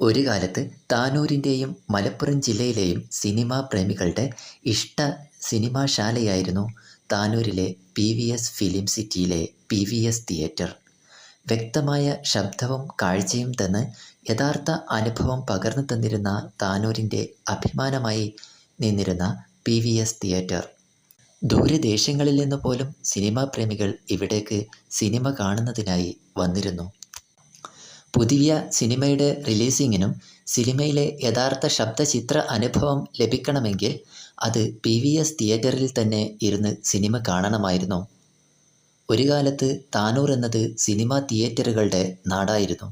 ഒരു കാലത്ത് താനൂരിൻ്റെയും മലപ്പുറം ജില്ലയിലെയും സിനിമാ പ്രേമികളുടെ ഇഷ്ട സിനിമാശാലയായിരുന്നു താനൂരിലെ PVS ഫിലിം സിറ്റിയിലെ PVS തിയേറ്റർ. വ്യക്തമായ ശബ്ദവും കാഴ്ചയും തന്ന് യഥാർത്ഥ അനുഭവം പകർന്നു തന്നിരുന്ന താനൂരിൻ്റെ അഭിമാനമായി നിന്നിരുന്ന PVS തിയേറ്റർ. ദൂരദേശങ്ങളിൽ നിന്ന് പോലും സിനിമാ പ്രേമികൾ ഇവിടേക്ക് സിനിമ കാണുന്നതിനായി വന്നിരുന്നു. പുതിയ സിനിമയുടെ റിലീസിങ്ങിനും സിനിമയിലെ യഥാർത്ഥ ശബ്ദചിത്ര അനുഭവം ലഭിക്കണമെങ്കിൽ അത് PVS തിയേറ്ററിൽ തന്നെ ഇരുന്ന് സിനിമ കാണണമായിരുന്നു. ഒരു കാലത്ത് താനൂർ എന്നത് സിനിമാ തിയേറ്ററുകളുടെ നാടായിരുന്നു.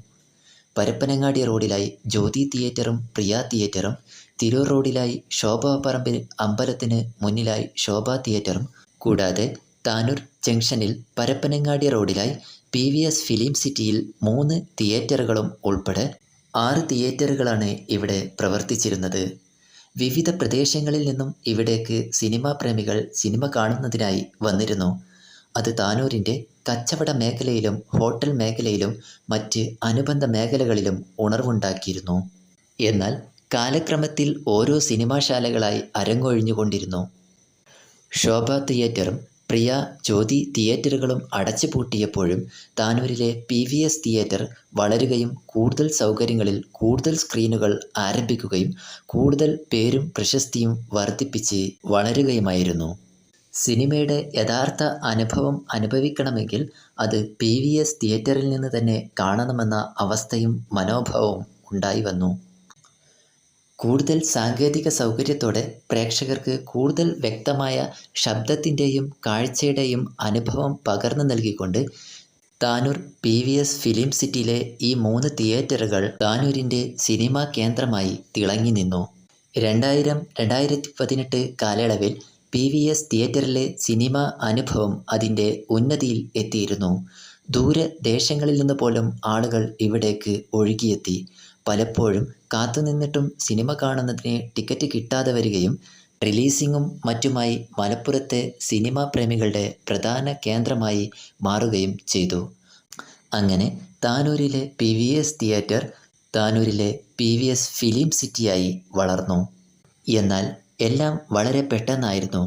പരപ്പനങ്ങാടി റോഡിലായി ജ്യോതി തിയേറ്ററും പ്രിയ തിയേറ്ററും, തിരൂർ റോഡിലായി ശോഭാപറമ്പിൽ അമ്പലത്തിന് മുന്നിലായി ശോഭ തിയേറ്ററും, കൂടാതെ താനൂർ ജംഗ്ഷനിൽ പരപ്പനങ്ങാടി റോഡിലായി PVS ഫിലിം സിറ്റിയിൽ 3 തിയേറ്ററുകളും ഉൾപ്പെടെ 6 തിയേറ്ററുകളാണ് ഇവിടെ പ്രവർത്തിച്ചിരുന്നത്. വിവിധ പ്രദേശങ്ങളിൽ നിന്നും ഇവിടേക്ക് സിനിമാ പ്രേമികൾ സിനിമ കാണുന്നതിനായി വന്നിരുന്നു. അത് താനൂരിൻ്റെ കച്ചവട മേഖലയിലും ഹോട്ടൽ മേഖലയിലും മറ്റ് അനുബന്ധ മേഖലകളിലും ഉണർവുണ്ടാക്കിയിരുന്നു. എന്നാൽ കാലക്രമത്തിൽ ഓരോ സിനിമാശാലകളായി അരങ്ങൊഴിഞ്ഞുകൊണ്ടിരുന്നു. ശോഭ തിയേറ്ററും പ്രിയ, ജ്യോതി തിയേറ്ററുകളും അടച്ചുപൂട്ടിയപ്പോഴും താനൂരിലെ PVS തിയേറ്റർ വളരുകയും കൂടുതൽ സൗകര്യങ്ങളിൽ കൂടുതൽ സ്ക്രീനുകൾ ആരംഭിക്കുകയും കൂടുതൽ പേരും പ്രശസ്തിയും വർദ്ധിപ്പിച്ച് വളരുകയുമായിരുന്നു. സിനിമയുടെ യഥാർത്ഥ അനുഭവം അനുഭവിക്കണമെങ്കിൽ അത് PVS തിയേറ്ററിൽ നിന്ന് തന്നെ കാണണമെന്ന അവസ്ഥയും മനോഭാവവും ഉണ്ടായി വന്നു. കൂടുതൽ സാങ്കേതിക സൗകര്യത്തോടെ പ്രേക്ഷകർക്ക് കൂടുതൽ വ്യക്തമായ ശബ്ദത്തിൻ്റെയും കാഴ്ചയുടെയും അനുഭവം പകർന്നു നൽകിക്കൊണ്ട് താനൂർ PVS ഫിലിം സിറ്റിയിലെ ഈ 3 തിയേറ്ററുകൾ താനൂരിൻ്റെ സിനിമാ കേന്ദ്രമായി തിളങ്ങി നിന്നു. 2000-2018 കാലയളവിൽ PVS തിയേറ്ററിലെ സിനിമാ അനുഭവം അതിൻ്റെ ഉന്നതിയിൽ എത്തിയിരുന്നു. ദൂരദേശങ്ങളിൽ നിന്ന് പോലും ആളുകൾ ഇവിടേക്ക് ഒഴുകിയെത്തി. പലപ്പോഴും കാത്തുനിന്നിട്ടും സിനിമ കാണുന്നതിന് ടിക്കറ്റ് കിട്ടാതെ വരികയും റിലീസിങ്ങും മറ്റുമായി മലപ്പുറത്തെ സിനിമാ പ്രേമികളുടെ പ്രധാന കേന്ദ്രമായി മാറുകയും ചെയ്തു. അങ്ങനെ താനൂരിലെ PVS തിയേറ്റർ താനൂരിലെ PVS ഫിലിം സിറ്റിയായി വളർന്നു. എന്നാൽ എല്ലാം വളരെ പെട്ടെന്നായിരുന്നു.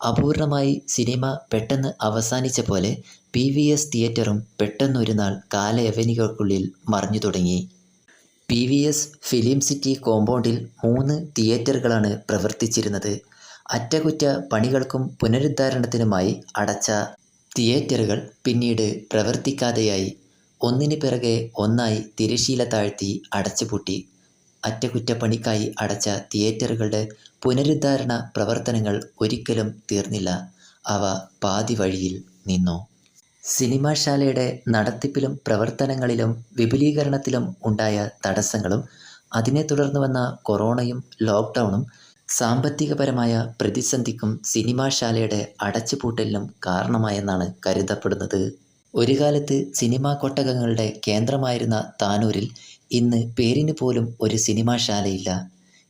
അപൂർണമായി സിനിമ പെട്ടെന്ന് അവസാനിച്ച പോലെ PVS തിയേറ്ററും പെട്ടെന്നൊരു നാൾ കാലയവനികൾക്കുള്ളിൽ മറഞ്ഞു തുടങ്ങി. PVS ഫിലിം സിറ്റി കോമ്പൗണ്ടിൽ 3 തിയേറ്ററുകളാണ് പ്രവർത്തിച്ചിരുന്നത്. അറ്റകുറ്റ പണികൾക്കും പുനരുദ്ധാരണത്തിനുമായി അടച്ച തിയേറ്ററുകൾ പിന്നീട് പ്രവർത്തിക്കാതെയായി. ഒന്നിന് പിറകെ ഒന്നായി തിരശ്ശീല താഴ്ത്തി അടച്ചുപൂട്ടി. അറ്റകുറ്റപ്പണിക്കായി അടച്ച തിയേറ്ററുകളുടെ പുനരുദ്ധാരണ പ്രവർത്തനങ്ങൾ ഒരിക്കലും തീർന്നില്ല. അവ പാതി വഴിയിൽ നിന്നു. സിനിമാശാലയുടെ നടത്തിപ്പിലും പ്രവർത്തനങ്ങളിലും വിപുലീകരണത്തിലും ഉണ്ടായ തടസ്സങ്ങളും അതിനെ തുടർന്ന് വന്ന കൊറോണയും ലോക്ക്ഡൗണും സാമ്പത്തികപരമായ പ്രതിസന്ധിക്കും സിനിമാശാലയുടെ അടച്ചുപൂട്ടലിനും കാരണമായെന്നാണ് കരുതപ്പെടുന്നത്. ഒരു കാലത്ത് സിനിമാ കൊട്ടകങ്ങളുടെ കേന്ദ്രമായിരുന്ന താനൂരിൽ ഇന്ന് പേരിന് പോലും ഒരു സിനിമാശാലയില്ല.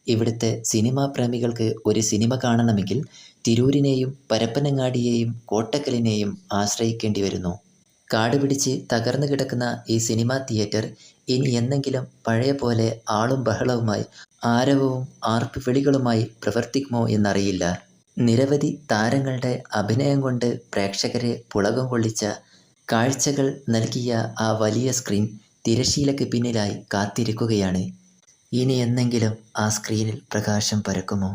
ഇവിടുത്തെ സിനിമാ പ്രേമികൾക്ക് ഒരു സിനിമ കാണണമെങ്കിൽ തിരൂരിനെയും പരപ്പനങ്ങാടിയെയും കോട്ടക്കലിനെയും ആശ്രയിക്കേണ്ടി വരുന്നു. കാടുപിടിച്ച് തകർന്നു കിടക്കുന്ന ഈ സിനിമാ തിയേറ്റർ ഇനി എന്നെങ്കിലും പഴയ പോലെ ആളും ബഹളവുമായി ആരവവും ആർപ്പുവിളികളുമായി പ്രവർത്തിക്കുമോ എന്നറിയില്ല. നിരവധി താരങ്ങളുടെ അഭിനയം കൊണ്ട് പ്രേക്ഷകരെ പുളകം കൊള്ളിച്ച കാഴ്ചകൾ നൽകിയ ആ വലിയ സ്ക്രീൻ തിരശ്ശീലയ്ക്ക് പിന്നിലായി കാത്തിരിക്കുകയാണ്. ഇനി എന്നെങ്കിലും ആ സ്ക്രീനിൽ പ്രകാശം പരക്കുമോ?